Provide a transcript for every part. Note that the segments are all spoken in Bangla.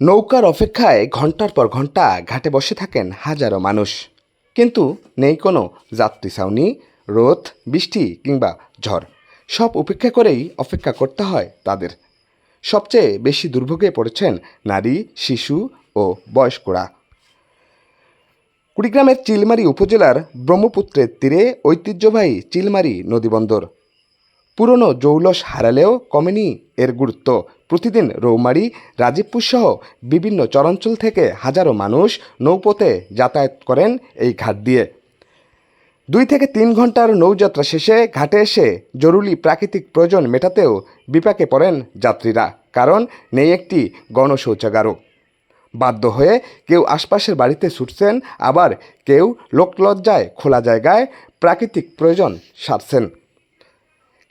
নৌকার অপেক্ষায় ঘন্টার পর ঘন্টা ঘাটে বসে থাকেন হাজারো মানুষ, কিন্তু নেই কোনো যাত্রী ছাউনি, রোদ, বৃষ্টি কিংবা ঝড়। সব উপেক্ষা করেই অপেক্ষা করতে হয় তাদের। সবচেয়ে বেশি দুর্ভোগে পড়েছেন নারী, শিশু ও বয়স্করা। কুড়িগ্রামের চিলমারী উপজেলার ব্রহ্মপুত্রের তীরে ঐতিহ্যবাহী চিলমারী নদীবন্দর। পুরনো জৌলস হারালেও কমেনি এর গুরুত্ব। প্রতিদিন রৌমারী, রাজীবপুর সহ বিভিন্ন চরাঞ্চল থেকে হাজারো মানুষ নৌপথে যাতায়াত করেন এই ঘাট দিয়ে। 2 থেকে 3 ঘন্টার নৌযাত্রা শেষে ঘাটে এসে জরুরি প্রাকৃতিক প্রয়োজন মেটাতেও বিপাকে পড়েন যাত্রীরা, কারণ নেই একটি গণশৌচাগারও। বাধ্য হয়ে কেউ আশপাশের বাড়িতে ছুটছেন, আবার কেউ লোকলজ্জায় খোলা জায়গায় প্রাকৃতিক প্রয়োজন সারছেন।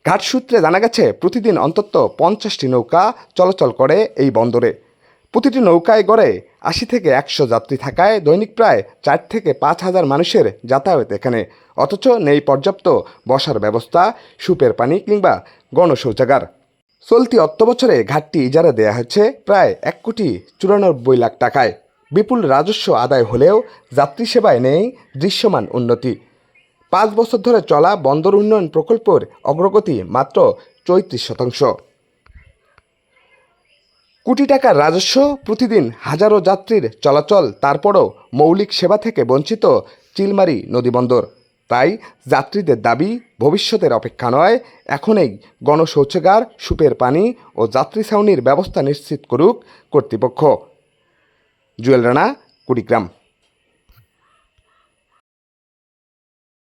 ঘাট সূত্রে জানা গেছে, প্রতিদিন অন্তত 50টি নৌকা চলাচল করে এই বন্দরে। প্রতিটি নৌকায় গড়ে 80 থেকে 100 যাত্রী থাকায় দৈনিক প্রায় 4 থেকে 5 হাজার মানুষের যাতায়াত এখানে। অথচ নেই পর্যাপ্ত বসার ব্যবস্থা, সুপের পানি কিংবা গণশৌচাগার। চলতি অর্থবছরে ঘাটটি ইজারা দেয়া হয়েছে প্রায় 1,94,00,000 টাকায়। বিপুল রাজস্ব আদায় হলেও যাত্রী সেবায় নেই দৃশ্যমান উন্নতি। 5 বছর ধরে চলা বন্দর উন্নয়ন প্রকল্পের অগ্রগতি মাত্র 34%। কোটি টাকার রাজস্ব, প্রতিদিন হাজারো যাত্রীর চলাচল, তারপরও মৌলিক সেবা থেকে বঞ্চিত চিলমারী নদীবন্দর। তাই যাত্রীদের দাবি, ভবিষ্যতের অপেক্ষা নয়, এখনই গণশৌচাগার, সুপের পানি ও যাত্রী ছাউনির ব্যবস্থা নিশ্চিত করুক কর্তৃপক্ষ। জুয়েল রানা, কুড়িগ্রাম।